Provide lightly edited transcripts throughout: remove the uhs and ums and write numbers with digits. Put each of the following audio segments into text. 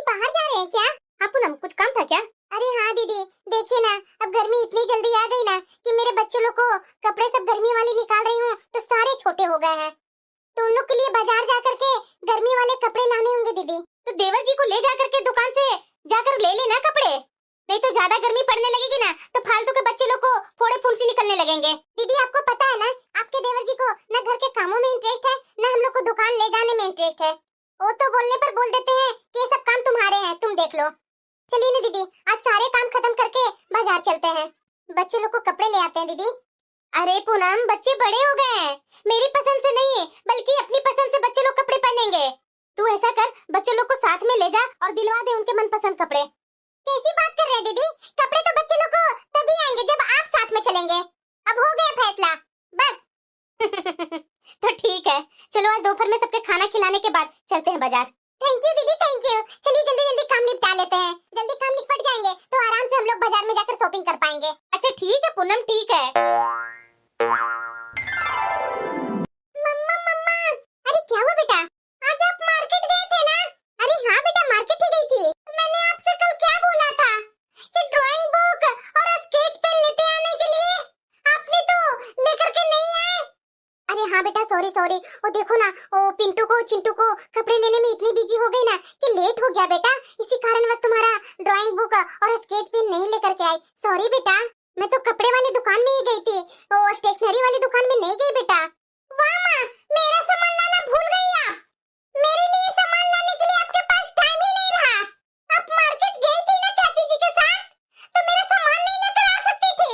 बाहर जा रहे हैं क्या? हाँ पूनम, कुछ काम था क्या? अरे हाँ दीदी, देखिए ना, अब गर्मी इतनी जल्दी आ गई ना कि मेरे बच्चे लोग को कपड़े सब गर्मी वाले निकाल रही हूँ तो सारे छोटे हो गए हैं। तो उन लोग के लिए बाजार जा करके गर्मी वाले कपड़े लाने होंगे दीदी। तो देवर जी को ले जा करके दुकान से जाकर ले लेना कपड़े, नहीं तो ज्यादा गर्मी पड़ने लगेगी ना तो फालतू के बच्चे लोग को फोड़े फुंसी निकलने लगेंगे। दीदी आपको पता है ना, आपके देवर जी को न घर के कामों में इंटरेस्ट है न हम लोग को दुकान ले जाने में इंटरेस्ट है। वो तो बोलने पर बोल देते हैं कि ये सब काम तुम्हारे हैं, तुम देख लो। चलिए ना दीदी, आज सारे काम खत्म करके बाजार चलते हैं, बच्चे लोग को कपड़े ले आते हैं दीदी। अरे पूनम, बच्चे बड़े हो गए हैं, मेरी पसंद से नहीं बल्कि अपनी पसंद से बच्चे लोग कपड़े पहनेंगे। तू ऐसा कर, बच्चे लोग को साथ में ले जा और दिलवा दे उनके मनपसंद कपड़े। कैसी बात कर रहे हैं दीदी, कपड़े तो बच्चे लोग को तभी आएंगे जब आप साथ में चलेंगे। अब हो गया फैसला, बस। तो ठीक है, चलो आज दोपहर में सबके खाना खिलाने के बाद चलते हैं बाजार। थैंक यू दीदी, थैंक यू। चलिए जल्दी जल्दी काम निपटा लेते हैं, जल्दी काम निपट जाएंगे तो आराम से हम लोग बाजार में जाकर शॉपिंग कर पाएंगे। अच्छा ठीक है पूनम, ठीक है। मम्मा मम्मा, अरे क्या हुआ बेटा? आज आप मार्केट गए थे ना? अरे हाँ बेटा, मार्केट ही गई थी। मैंने आपसे कल क्या बोला था कि ड्राइंग बुक और स्केच पेन लेते आने के लिए, आपने तो लेकर के नहीं आए। अरे हाँ बेटा, सॉरी सॉरी, वो देखो ना, वो पिंटू को चिंटू को कपड़े लेने में इतनी बिजी हो गई ना कि लेट हो गया बेटा, इसी कारणवश तुम्हारा ड्राइंग बुक और स्केच पेन नहीं लेकर के आई। सॉरी बेटा, मैं तो कपड़े वाली दुकान में ही गई थी, वो स्टेशनरी वाली दुकान में नहीं गई बेटा। वाह माँ, मेरा सामान लाना भूल गई आप। मेरे लिए सामान लाने के लिए आपके पास टाइम ही नहीं रहा। आप मार्केट गई थी ना चाची जी के साथ, तो मेरा सामान नहीं लेकर आ सकती थी।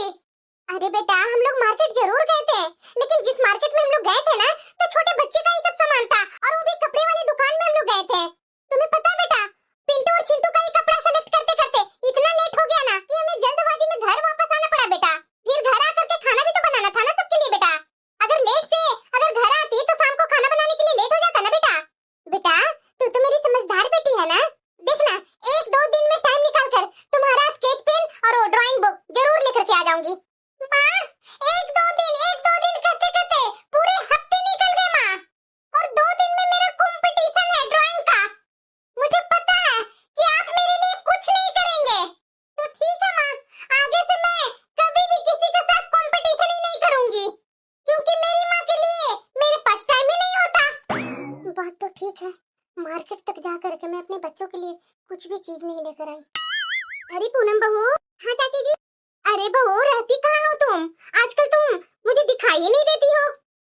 अरे बेटा, हम लोग मार्केट जरूर गए थे, लेकिन जिस मार्केट में हम लोग गए थे ना, तो छोटे बच्चे का ही सब सामान था और वो भी कपड़े वाली दुकान में हम लोग गए थे। तुम्हें पता है बेटा, पिंटू और चिंटू का ही कपड़ा सेलेक्ट करते करते इतना लेट हो गया ना कि हमें जल्दबाजी में घर वापस आना पड़ा बेटा। फिर घर आकर के खाना भी तो बनाना था ना सबके लिए बेटा। अगर घर आती तो शाम को खाना बनाने के लिए लेट हो जाता ना बेटा। बेटा तू तो मेरी समझदार बेटी है ना, देखना एक दो दिन में टाइम निकाल कर तुम्हारा स्केच पेन और ड्राइंग बुक जरूर लेकर के आ जाऊंगी। माँ, एक दो दिन करते करते पूरे हफ्ते निकल गए माँ, और 2 दिन में मेरा कंपटीशन है ड्राइंग का। मुझे पता है कि आप मेरे लिए कुछ नहीं करेंगे, तो ठीक है माँ, आगे से मैं कभी भी किसी के साथ कंपटीशन ही नहीं करूंगी, क्योंकि मेरी माँ के लिए मेरे पास टाइम ही नहीं होता। बात तो ठीक है, मार्केट तक जा करके मैं अपने बच्चों के लिए कुछ भी चीज नहीं लेकर आई। अरे पूनम बहू। हाँ चाची जी। अरे बहू, रहती कहाँ हो तुम? आजकल तुम मुझे दिखाई ही नहीं देती हो।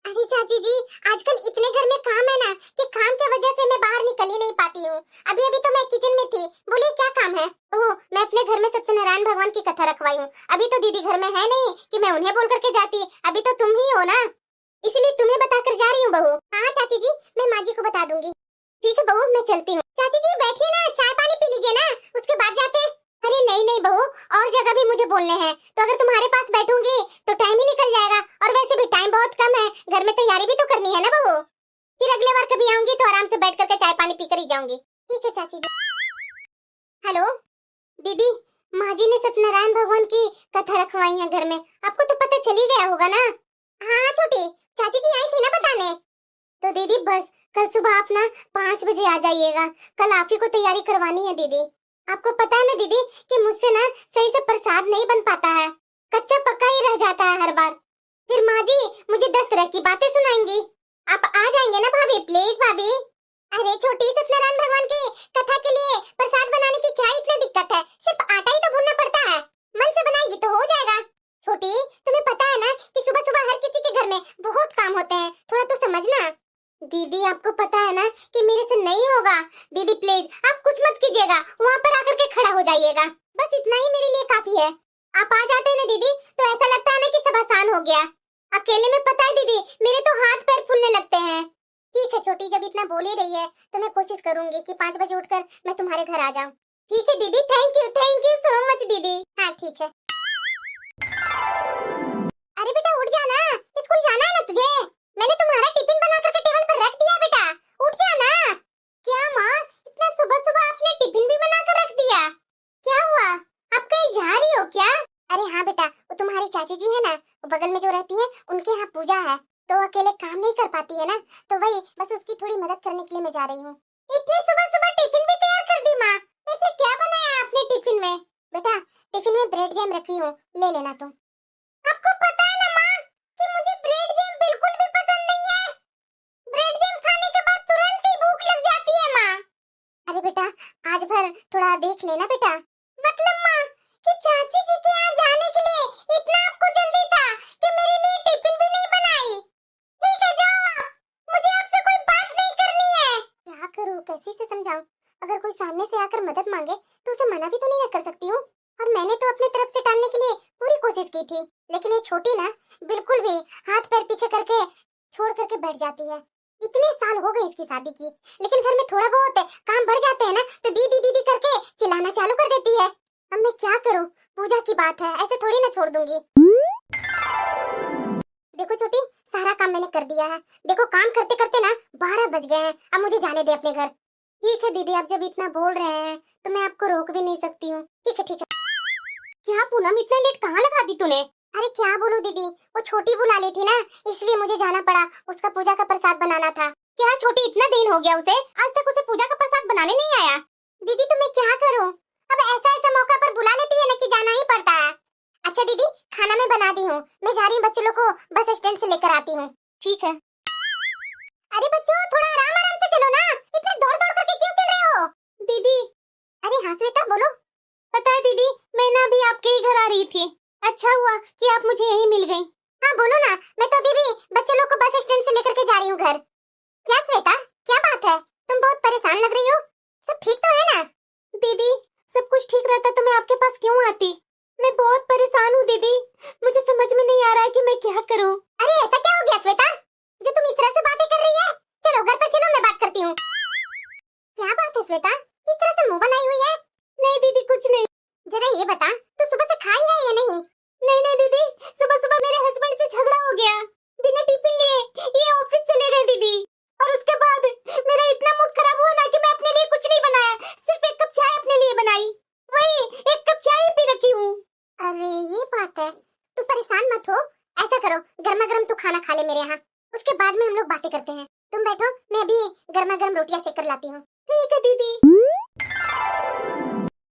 अरे चाची जी, आजकल इतने घर में काम है ना कि काम के वजह से मैं बाहर निकल ही नहीं पाती हूँ। अभी अभी तो मैं किचन में थी, बोलिए क्या काम है? ओह, मैं अपने घर में सत्यनारायण भगवान की कथा रखवाई हूँ। अभी तो दीदी घर में है नहीं कि मैं उन्हें बोल करके जाती, अभी तो तुम ही हो ना, इसलिए तुम्हें बताकर जा रही हूँ बहू। हाँ चाची जी, मैं माँ जी को बता दूंगी। ठीक है बहू, मैं चलती हूँ। चाची जी बैठिए ना, चाय पानी पी लीजिए ना, उसके बाद जाते हैं। अरे नहीं नहीं बहू, और जगह भी मुझे बोलने हैं, तो अगर तुम्हारे पास बैठूंगी तो टाइम ही निकल जाएगा, और वैसे भी टाइम बहुत कम है, घर में तैयारी भी तो करनी है ना बहू। फिर अगले बार कभी आऊंगी तो आराम से बैठ करके चाय पानी पीकर ही जाऊंगी। ठीक है चाची जी। हेलो दीदी, माँ जी ने सत्यनारायण भगवान की कथा रखवाई है घर में, आपको तो पता चल ही गया होगा ना। हाँ छोटी, चाची जी आई थी ना बताने। तो दीदी बस कल सुबह आप ना 5 बजे आ जाइएगा, कल आप ही को तैयारी करवानी है दीदी। आपको पता है ना दीदी कि मुझसे ना सही से प्रसाद नहीं बन पाता है, कच्चा पक्का ही रह जाता है हर बार। फिर माँ जी मुझे 10 तरह की बातें सुनाएंगी। आप आ जाएंगे ना भाभी, प्लीज भाभी। अरे छोटी, सत्यनारायण भगवान की कथा के लिए प्रसाद बनाने की क्या इतनी दिक्कत है, सिर्फ आटा ही तो भूनना पड़ता है, मन से बनाएगी तो हो जाएगा। छोटी, तुम्हें पता है ना कि सुबह सुबह हर किसी के घर में बहुत काम होते हैं, थोड़ा तो समझना। दीदी आपको पता है ना कि मेरे से नहीं होगा। दीदी प्लीज आप कुछ मत कीजिएगा, वहाँ पर आकर के खड़ा हो जाइएगा, बस इतना ही मेरे लिए काफी है। आप आ जाते हैं ना दीदी तो ऐसा लगता है ना कि सब आसान हो गया। अकेले में पता है दीदी, मेरे तो हाथ पैर फूलने लगते हैं। ठीक है छोटी, जब इतना बोल ही रही है तो मैं कोशिश करूंगी कि 5 बजे उठकर मैं तुम्हारे घर आ जाऊँ। ठीक है दीदी, थैंक यू सो मच दीदी। हाँ ठीक है। अरे बेटा उठ जाना, स्कूल जाना है ना तुझे, मैंने तुम्हारा टिफिन बना करके टेबल पर रख दिया बेटा, उठ जाना। क्या माँ, इतना सुबह सुबह आपने टिफिन भी बना कर रख दिया, क्या हुआ? आप कहीं जा रही हो क्या? अरे हाँ बेटा, वो तुम्हारी चाची जी है ना, वो बगल में जो रहती है, उनके यहाँ पूजा है, तो वो अकेले काम नहीं कर पाती है ना, तो वही बस उसकी थोड़ी मदद करने के लिए मैं जा रही हूँ। इतनी सुबह सुबह टिफिन भी तैयार कर दी माँ, में ब्रेड जैम रखी हूँ, ले लेना तुम। आपको पता है ना माँ कि मुझे ब्रेड जैम बिल्कुल भी पसंद नहीं है। ब्रेड जैम खाने के बाद तुरंत ही भूख लग जाती है माँ। अरे बेटा आज भर थोड़ा देख लेना बेटा। मतलब माँ कि चाची जी के यहाँ जाने के लिए इतना आपको जल्दी था कि मेरे लिए टिफिन भी नहीं बनाई। ठीक है जाओ, मुझे आपसे कोई बात नहीं करनी है। क्या करूँ, कैसे से समझाऊं? अगर कोई सामने से आकर मदद मांगे तो उसे मना भी तो नहीं कर सकती हूँ। और मैंने तो अपनी तरफ से टालने के लिए पूरी कोशिश की थी, लेकिन ये छोटी ना बिल्कुल भी हाथ पैर पीछे करके छोड़ करके बैठ जाती है। इतने साल हो गए इसकी शादी की, लेकिन घर में थोड़ा बहुत काम बढ़ जाते हैं ना तो दीदी दीदी करके चिल्लाना चालू कर देती है। अब मैं क्या करूं? पूजा की बात है, ऐसे थोड़ी ना छोड़ दूंगी। देखो छोटी, सारा काम मैंने कर दिया है। देखो काम करते करते ना 12 बज गए हैं। अब मुझे जाने दे अपने घर। ठीक है दीदी, आप जब इतना बोल रहे हैं तो मैं आपको रोक भी नहीं सकती हूँ। ठीक है ठीक है। क्या पूनम, इतना लेट कहाँ लगा दी तूने? अरे क्या बोलूं दीदी, वो छोटी बुला ली थी ना, इसलिए मुझे जाना पड़ा। उसका पूजा का प्रसाद बनाना था। क्या छोटी, इतना दिन हो गया उसे, आज तक उसे पूजा का प्रसाद बनाने नहीं आया? दीदी तो मैं क्या करूं, अब ऐसा ऐसा मौका पर बुला लेती है ना कि जाना ही पड़ता है। अच्छा दीदी, खाना मैं बना दी हूँ, मैं जा रही हूँ, बच्चे लोग को बस स्टैंड से लेकर आती हूँ। ठीक है। अरे बच्चों थोड़ा आराम आराम से चलो ना, इतना दौड़ दौड़ करके क्यों चल रहे हो? दीदी। अरे हाँ श्वेता बोलो। पता है दीदी, मैं ना अभी आपके ही घर आ रही थी। अच्छा हुआ कि आप मुझे यहीं मिल गई। हाँ बोलो ना, मैं तो अभी भी बच्चे लोग को बस स्टैंड से लेकर के जा रही हूँ घर। क्या श्वेता, क्या बात है? तुम बहुत परेशान लग रही हो। सब ठीक तो है ना? दीदी सब कुछ ठीक रहता तो मैं आपके पास क्यों आती? मैं बहुत परेशान हूँ दीदी, मुझे समझ में नहीं आ रहा है कि मैं क्या करूँ। अरे ऐसा क्या हो गया श्वेता, जो तुम इस तरह से बातें कर रही है? चलो घर पर चलो, मैं बात करती हूँ। क्या बात है श्वेता, इस तरह से मुंह बनाई हुई है? नहीं दीदी कुछ नहीं। जरा ये बता, तू सुबह से खाई है या नहीं? नहीं नहीं दीदी, सुबह सुबह मेरे हस्बैंड से झगड़ा हो गया, बिना टिफिन लिए ये ऑफिस चले गए दीदी। और उसके बाद मेरा इतना मूड खराब हुआ ना कि मैं अपने लिए कुछ नहीं बनाया, सिर्फ एक कप चाय अपने लिए बनाई, वही एक कप चाय पी रखी हूँ। अरे ये बात है, तू परेशान मत हो। ऐसा करो, गर्मा गर्म तू खाना खा ले मेरे यहाँ, उसके बाद में हम लोग बातें करते हैं। तुम बैठो, मैं अभी गर्मा गर्म रोटियां सेक कर लाती हूँ। ठीक है दीदी।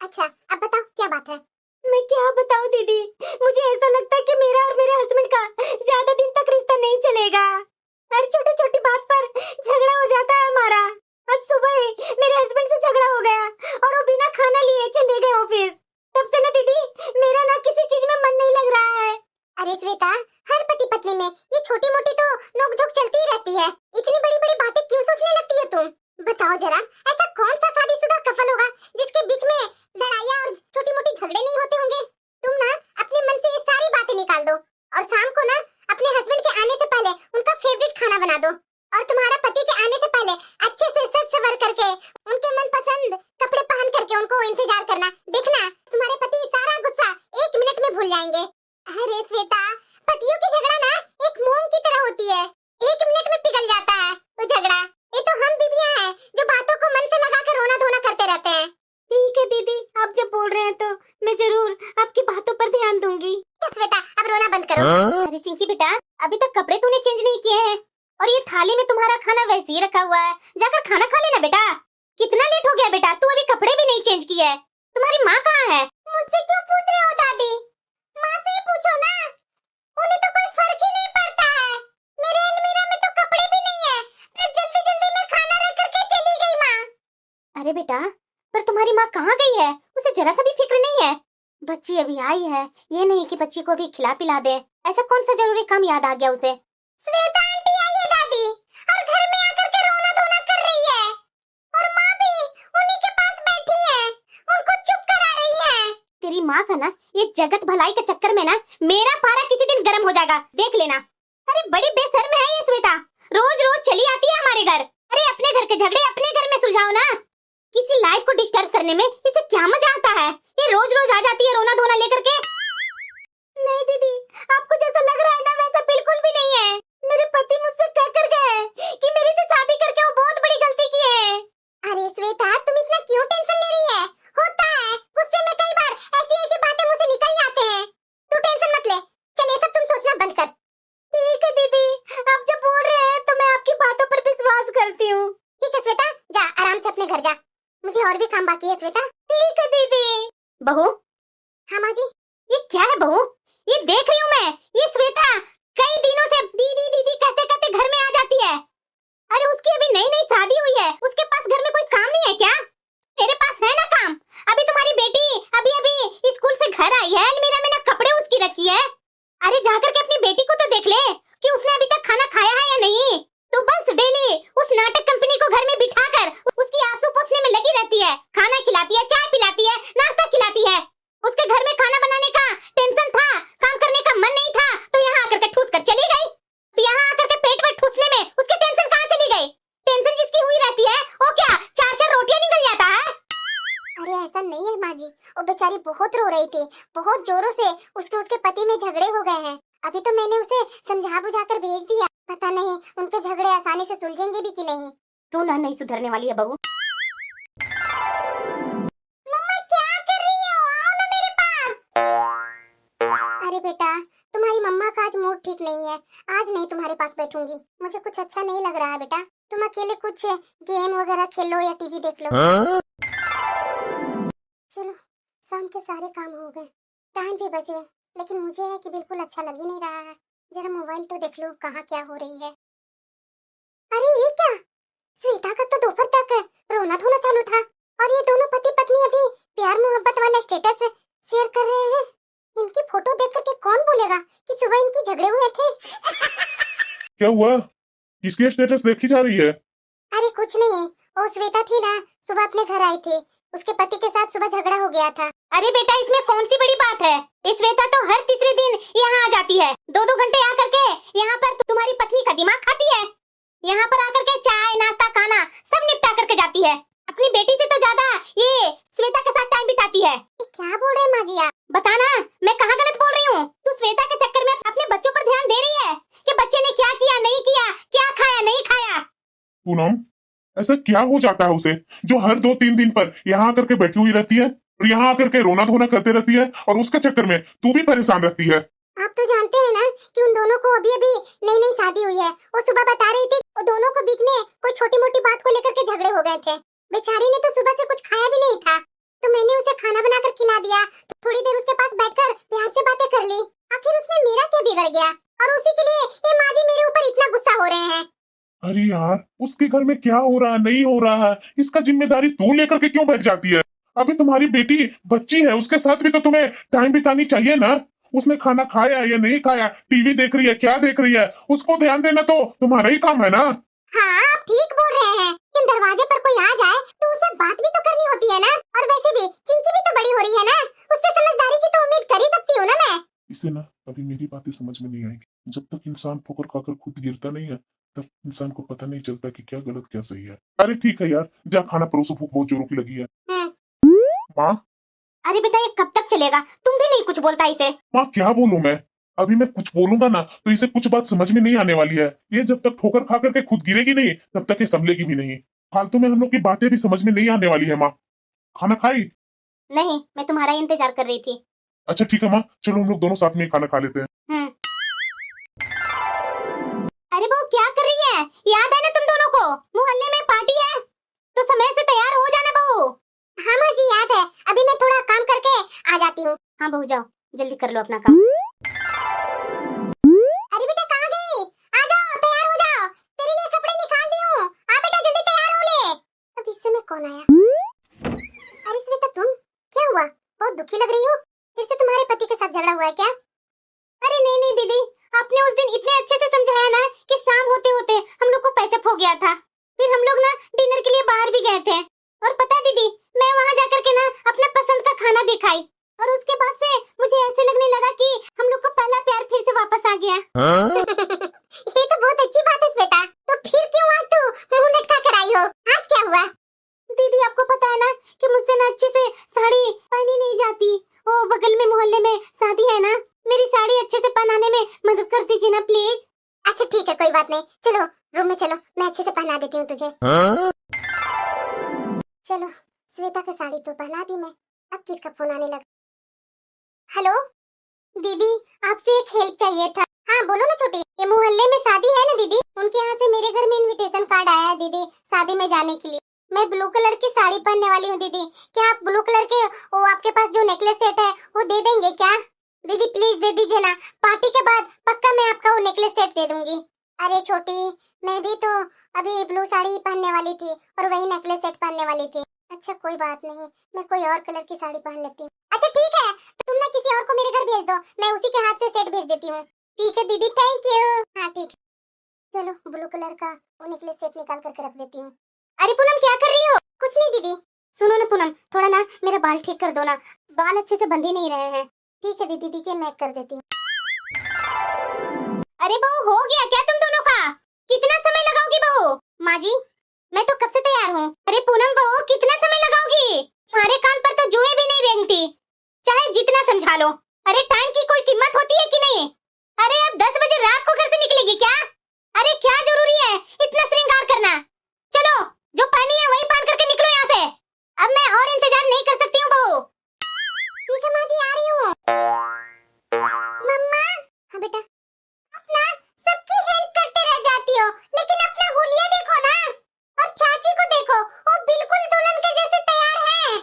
अच्छा अब बताओ क्या बात है? मैं क्या बताऊं दीदी, मुझे ऐसा लगता है कि मेरा और मेरे हस्बैंड का ज्यादा दिन तक रिश्ता नहीं चलेगा। हर छोटी छोटी बात पर झगड़ा हो जाता है हमारा। आज सुबह ही मेरे हस्बैंड से झगड़ा हो गया और वो बिना खाना लिए चले गए ऑफिस। तब से ना दीदी मेरा ना किसी चीज में मन नहीं लग रहा है। अरे श्वेता, हर पति पत्नी में ये छोटी मोटी तो नोकझोंक चलती ही रहती है, इतनी बड़ी बड़ी बातें क्यों सोचने लगती है तुम? बताओ जरा, ऐसा कौन सा शादीशुदा कपल होगा जिसके बीच में लड़ाइयाँ और छोटी मोटी झगड़े नहीं होते होंगे? तुम ना अपने मन से ये सारी बातें निकाल दो और शाम को ना अपने हस्बैंड के आने से पहले उनका फेवरेट खाना बना दो, और तुम्हारा पति के आने से पहले अच्छे से सज सवर करके उनके मनपसंद कपड़े पहन करके उनको इंतजार करना। देखना तुम्हारे पति सारा गुस्सा 1 मिनट में भूल जाएंगे। अरे श्वेता, पतियों की झगड़ा ना एक मोम की तरह होती है, 1 मिनट में पिघल जाता है वो झगड़ा। ये तो हम बीवियां हैं जो बातों को मन से लगा कर रोना धोना करते रहते हैं। ठीक है दीदी, आप जब बोल रहे हैं तो मैं जरूर आपकी बातों पर ध्यान दूंगी। श्वेता अब रोना बंद करो। अरे चिंकी बेटा, अभी तक कपड़े तूने चेंज नहीं किए हैं और ये थाली में तुम्हारा खाना वैसे ही रखा हुआ है, जाकर खाना खा लेना बेटा। कितना लेट हो गया बेटा, तू अभी कपड़े भी नहीं चेंज किए है। तुम्हारी माँ कहाँ है? मुझसे क्यों पूछ रहे हो दादी? माँ से ही पूछो ना, उन्हें तो कोई फर्क ही नहीं पड़ता है। मेरे अलमीरा में तो कपड़े भी नहीं है, तो जल्दी जल्दी में खाना रख करके चली गई माँ। अरे बेटा, पर तुम्हारी माँ कहाँ गई है? उसे जरा सा भी फिक्र नहीं है। बच्ची अभी आई है, ये नहीं कि बच्ची को भी खिला पिला दे। ऐसा कौन सा जरूरी काम याद आ गया उसे? श्वेता आंटी आई है दादी, और घर में आकर के रोना धोना कर रही है, और माँ भी उन्हीं के पास बैठी है, उनको चुप करा रही है। तेरी माँ का ना ये जगत भलाई के चक्कर में ना मेरा पारा किसी दिन गर्म हो जाएगा, देख लेना। अरे बड़ी बेशर्म है ये श्वेता, रोज रोज चली आती है हमारे घर। अरे अपने घर के झगड़े अपने घर में सुलझाओ ना, किसी लाइफ को डिस्टर्ब करने में इसे क्या मजा आता है? ये रोज रोज आ जाती है रोना धोना लेकर के। नहीं दीदी, आपको जैसा लग रहा है ना वैसा बिल्कुल भी नहीं है। मेरे पति मुझसे कह कर गए कि मेरे से शादी करके वो बहुत बड़ी गलती की है। अरे श्वेता, तुम इतना क्यों टेंशन ले रही है? होता है, गुस्से में कई बार ऐसी ऐसी बातें मुंह से निकल जाते हैं। तू टेंशन मत ले, चल ये सब तुम सोचना बंद कर। ठीक है दीदी, आप जब बोल रहे हैं तो मैं आपकी बातों पर विश्वास करती हूँ। ठीक है श्वेता, जा आराम से अपने घर जा, मुझे और भी काम बाकी है श्वेता। ठीक है दीदी। बहू, हाँ माँ जी। ये क्या है बहू? ये देख रही हूँ मैं, ये श्वेता कई दिनों से दीदी दीदी कहते कहते घर में आ जाती है। अरे उसकी अभी नई नई शादी हुई है, उसके पास घर में कोई काम नहीं है क्या? तेरे पास है ना काम? अभी तुम्हारी बेटी अभी अभी स्कूल से घर आई है, अलमीरा में ना कपड़े उसकी रखी है। अरे जाकर के अपनी बेटी को तो देख ले कि उसने अभी तक खाना खाया है या नहीं। तो बस डेली उस नाटक कंपनी को घर में बिठाकर उसकी आंसू पोंछने में लगी रहती है, खाना खिलाती है, चाय पिलाती है, नाश्ता खिलाती है। उसके घर में खाना बनाने का टेंशन था, काम करने का मन नहीं था, तो यहाँ आकर के ठूस कर चली गई। यहाँ आकर के पेट पर ठूसने में उसकी टेंशन कहाँ चली गई? टेंशन जिसकी हुई रहती है वो क्या 4-4 रोटियां निकल जाता है? अरे ऐसा नहीं है माँ जी, वो बेचारी बहुत रो रही थी, बहुत जोरों से। उसके पति में झगड़े हो गए हैं। अभी तो मैंने उसे समझा बुझा कर भेज दिया, पता नहीं उनके झगड़े आसानी से सुलझेंगे भी कि नहीं। तू ना नहीं सुधरने वाली है बहू। मम्मा क्या कर रही हो? आओ ना मेरे पास। अरे बेटा, तुम्हारी मम्मा का आज मूड ठीक नहीं है, आज नहीं तुम्हारे पास बैठूंगी। मुझे कुछ अच्छा नहीं लग रहा है बेटा, तुम अकेले कुछ गेम वगैरह खेलो या टीवी देख लो। चलो, शाम के सारे काम हो गए, टाइम भी बचे, लेकिन मुझे है कि बिल्कुल अच्छा लग ही नहीं रहा है। जरा मोबाइल तो देख लो कहाँ क्या हो रही है। अरे ये क्या, श्वेता का तो दोपहर तक रोना धोना चालू था, और ये दोनों पति पत्नी अभी प्यार मोहब्बत वाला स्टेटस शेयर कर रहे हैं। इनकी फोटो देख करके कौन बोलेगा कि सुबह इनकी झगड़े हुए थे। क्या हुआ? किसकी स्टेटस देखी जा रही है? अरे कुछ नहीं, वो श्वेता थी ना, सुबह अपने घर आई थी, उसके पति के साथ सुबह झगड़ा हो गया था। अरे बेटा इसमें कौन सी बड़ी बात है? श्वेता तो हर तीसरे दिन यहाँ आ जाती है, 2-2 घंटे आकर के यहाँ पर तुम्हारी पत्नी का दिमाग खाती है। यहाँ पर आकर के चाय नाश्ता खाना सब निपटा करके जाती है। अपनी बेटी से तो ज्यादा ये श्वेता के साथ टाइम बिताती है। क्या बोल रहे हैं माँ जी आप? बताना, मैं कहाँ गलत बोल रही हूँ? तू श्वेता के चक्कर में अपने बच्चों पर ध्यान दे रही है कि बच्चे ने क्या किया नहीं किया, क्या खाया नहीं खाया। पूनम, ऐसा क्या हो जाता है उसे जो हर 2-3 दिन पर यहाँ आकर के बैठी हुई रहती है और यहाँ आकर के रोना धोना करते रहती है, और उसके चक्कर में तू भी परेशान रहती है। आप तो जानते हैं ना कि उन दोनों को अभी अभी नई नई शादी हुई है। वो सुबह बता रही थी वो दोनों को बीच में कोई छोटी मोटी बात को लेकर के झगड़े हो गए थे। बेचारी ने तो सुबह से कुछ खाया भी नहीं था, तो मैंने उसे खाना बनाकर खिला दिया, तो थोड़ी देर उसके पास बैठकर प्यार से बातें कर ली। आखिर उसमें मेरा क्या बिगड़ गया, और उसी के लिए ये माँ जी मेरे ऊपर इतना गुस्सा हो रहे हैं। अरे यार, उसके घर में क्या हो रहा है नहीं हो रहा है, इसका जिम्मेदारी तू लेकर के क्यों बैठ जाती है? अभी तुम्हारी बेटी बच्ची है, उसके साथ भी तो तुम्हें टाइम बितानी चाहिए ना। उसने खाना खाया या नहीं खाया, टीवी देख रही है क्या देख रही है, उसको ध्यान देना तो तुम्हारा ही काम है ना। हाँ आप ठीक बोल रहे हैं, लेकिन दरवाजे पर कोई आ जाए तो उसे बात भी तो करनी होती है ना। और वैसे भी चिंकी भी तो बड़ी हो रही है ना, उससे समझदारी की तो उम्मीद कर ही सकती हूँ ना मैं। इसे ना अभी मेरी बातें समझ में नहीं आएगी। जब तक इंसान ठोकर खाकर खुद गिरता नहीं है, तब इंसान को पता नहीं चलता कि क्या गलत क्या सही है। अरे ठीक है यार, जा खाना परोसो, भूख बहुत जोरों की लगी है। माँ, अरे बेटा ये कब तक चलेगा? तुम भी नहीं कुछ बोलता इसे। माँ क्या बोलूं मैं? अभी मैं कुछ बोलूंगा ना तो इसे कुछ बात समझ में नहीं आने वाली है। ये जब तक ठोकर खा करके खुद गिरेगी नहीं, तब तक ये संभलेगी भी नहीं। फालतू में हम लोग की बातें भी समझ में नहीं आने वाली है। माँ खाना खाई? नहीं, मैं तुम्हारा इंतजार कर रही थी। अच्छा ठीक है माँ, चलो हम लोग दोनों साथ में खाना खा लेते हैं। अरे बहू क्या कर रही है? याद है ना तुम दोनों को, मोहल्ले में पार्टी है, तो समय से तैयार हो जाना बहू। हाँ माँ जी याद है, अभी मैं थोड़ा काम करके आ जाती हूँ। हाँ बहू जाओ, जल्दी कर लो अपना काम। अरे बेटा कहाँ गई? आ जाओ, तैयार हो जाओ, तेरे लिए कपड़े निकाल दी हूँ। आ बेटा जल्दी तैयार हो ले। अब इस समय कौन आया? अरे श्वेता तुम, क्या हुआ? बहुत दुखी लग रही हो, फिर से तुम्हारे पति के साथ झगड़ा हुआ है क्या? अरे नहीं नहीं दीदी, आपने उस दिन इतने अच्छे से समझाया ना कि शाम होते होते हम लोग को पैचअप हो गया था। फिर हम लोग ना डिनर के लिए बाहर भी गए थे, और पता दीदी मैं वहाँ जाकर के ना अपना पसंद का खाना भी खाई, और उसके बाद से मुझे ऐसे लगने लगा कि हम लोग का पहला प्यार फिर से वापस आ गया। ये तो बहुत अच्छी बात है श्वेता, तो फिर क्यों आज तू मुंह लटका कर आई हो? आज क्या हुआ? दीदी आपको पता है ना कि मुझसे ना अच्छे से साड़ी पहनी नहीं जाती। वो बगल में मोहल्ले में शादी है ना, मेरी साड़ी अच्छे से पहनाने में मदद कर दीजिए ना प्लीज। अच्छा ठीक है कोई बात नहीं, चलो रूम में चलो, मैं अच्छे से पहना देती हूँ तुझे। चलो श्वेता की साड़ी तो पहना दी मैं, अब किसका फोन आने लगा? हेलो दीदी, आपसे एक हेल्प चाहिए था। हाँ बोलो ना छोटी। ये मोहल्ले में शादी है ना दीदी, उनके यहाँ से मेरे घर में इनविटेशन कार्ड आया है दीदी शादी में जाने के लिए। मैं ब्लू कलर की साड़ी पहनने वाली हूँ दीदी, क्या आप ब्लू कलर के वो आपके पास जो नेकलेस सेट है वो दे देंगे क्या? दीदी प्लीज दे दीजिए ना, पार्टी के बाद पक्का मैं आपका वो नेकलेस सेट दे दूंगी। अरे छोटी, मैं भी तो अभी ब्लू साड़ी पहनने वाली थी और वही नेकलेस सेट पहनने वाली थी। अच्छा कोई बात नहीं, मैं कोई और कलर की साड़ी पहन लेती हूँ। अच्छा ठीक है, तुम ना किसी और को मेरे घर भेज दो, मैं उसी के हाथ से सेट भेज देती हूँ। ठीक है दीदी, थैंक यू। हाँ ठीक है, चलो ब्लू कलर का वो नेकलेस सेट निकाल करके रख देती हूँ। अरे पूनम क्या कर रही हो? कुछ नहीं दीदी। सुनो ना पूनम, थोड़ा ना मेरा बाल ठीक कर दो ना, बाल अच्छे से बंध ही नहीं रहे हैं। ठीक है दीदी, दीजिए मैं कर देती हूँ। अरे बहू हो गया क्या तुम दोनों का? कितना समय लगाओगी बहू? माँ जी मैं तो कब से तैयार हूँ। अरे पूनम बहू कितना समय लगाओगी? तुम्हारे कान पर तो जुएं भी नहीं रेंगती, चाहे जितना समझा लो। अरे टाइम की कोई कीमत होती है कि नहीं? अरे अब 10 बजे रात को घर से निकलेगी क्या? अरे क्या जरूरी है इतना श्रृंगार करना? चलो जो पहनी है वही पहन करके निकलो यहाँ से। अब मैं और इंतजार नहीं कर सकती हूँ बहू। ठीक है माँ जी, आ रही हूँ। मम्मा। हाँ बेटा। अपना सबकी हेल्प करते रह जाती हो, लेकिन अपना हुलिया देखो ना, और चाची को देखो, वो बिल्कुल दुल्हन के जैसे तैयार हैं,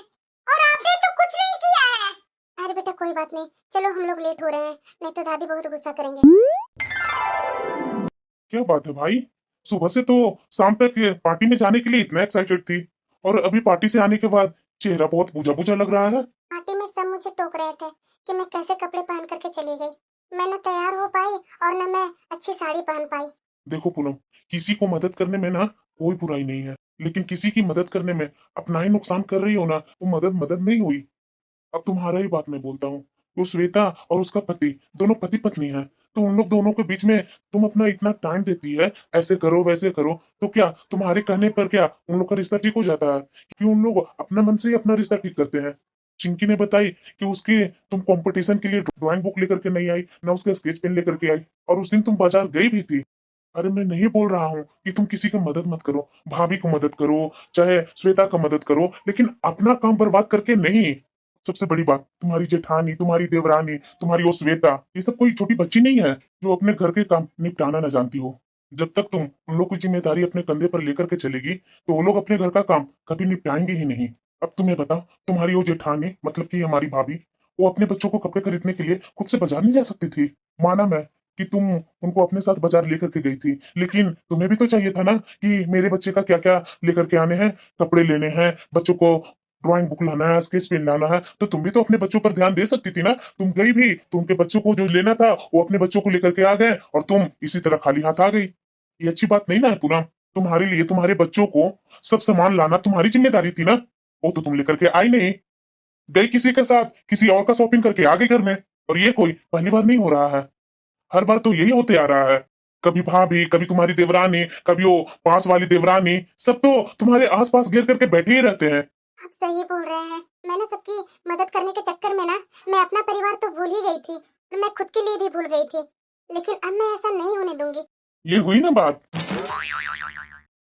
और आपने तो कुछ नहीं किया है। अरे बेटा कोई बात नहीं, चलो हम लोग लेट हो रहे हैं, नहीं तो दादी बहुत गुस्सा करेंगे। क्या बात है भाई, सुबह से तो शाम तक पार्टी में जाने के लिए इतना एक्साइटेड थी, और अभी पार्टी से आने के बाद चेहरा बहुत बुझा बुझा लग रहा है। पार्टी में सब मुझे टोक रहे थे कि मैं कैसे कपड़े पहन करके चली गई। मैं न तैयार हो पाई और न मैं अच्छी साड़ी पहन पाई। देखो पूनम, किसी को मदद करने में ना कोई बुराई नहीं है, लेकिन किसी की मदद करने में अपना ही नुकसान कर रही हो ना, वो मदद मदद नहीं हुई। अब तुम्हारा ही बात मैं बोलता हूँ, वो श्वेता और उसका पति दोनों पति पत्नी है, तो उन लोग दोनों के बीच में तुम अपना इतना टाइम देती है, ऐसे करो वैसे करो, तो क्या तुम्हारे कहने पर क्या उन लोग का रिश्ता ठीक हो जाता है? कि उन लोग अपना मन से ही अपना रिश्ता ठीक करते हैं। चिंकी ने बताई कि उसके तुम कंपटीशन के लिए ड्राइंग बुक लेकर के नहीं आई, ना उसके स्केच पेन लेकर के आई, और उस दिन तुम बाजार गई भी थी। अरे मैं नहीं बोल रहा हूँ कि तुम किसी की मदद मत करो, भाभी को मदद करो, चाहे श्वेता का मदद करो, लेकिन अपना काम बर्बाद करके नहीं। सबसे बड़ी बात, तुम्हारी जेठानी, तुम्हारी देवरानी, तुम्हारी वो श्वेता, ये सब कोई छोटी बच्ची नहीं है जो अपने घर के काम निपटाना न जानती हो। जब तक तुम उन लोग की जिम्मेदारी अपने कंधे पर लेकर के चलेगी, तो वो लोग अपने घर का काम कभी निपटाएंगे ही नहीं। अब तुम्हें बताओ, तुम्हारी वो जेठानी मतलब कि हमारी भाभी, वो अपने बच्चों को कपड़े खरीदने के लिए खुद से बाजार नहीं जा सकती थी। माना मैं कि तुम उनको अपने साथ बाजार लेकर के गई थी, लेकिन तुम्हें भी तो चाहिए था ना कि मेरे बच्चे का क्या क्या लेकर के आने हैं, कपड़े लेने हैं, बच्चों को ड्राइंग बुक लाना है, स्केच पेन लाना है, तो तुम भी तो अपने बच्चों पर ध्यान दे सकती थी ना। तुम गई भी तो उनके बच्चों को जो लेना था वो अपने बच्चों को लेकर के आ गए, और तुम इसी तरह खाली हाथ आ गई। ये अच्छी बात नहीं ना है पूनम। तुम्हारे लिए तुम्हारे बच्चों को सब सामान लाना तुम्हारी जिम्मेदारी थी ना, वो तो तुम लेकर के आई नहीं, गई किसी के साथ, किसी और का शॉपिंग करके आ गई घर में। और ये कोई पहली बार नहीं हो रहा है, हर बार तो यही होते आ रहा है। कभी भाभी, कभी तुम्हारी देवरानी, कभी वो पास वाली देवरानी, सब तो तुम्हारे आसपास घेर करके बैठे ही रहते हैं। आप सही बोल रहे हैं, मैंने सबकी मदद करने के चक्कर में ना मैं अपना परिवार तो भूल ही गई थी, और मैं खुद के लिए भी भूल गई थी, लेकिन अब मैं ऐसा नहीं होने दूंगी। ये हुई ना बात।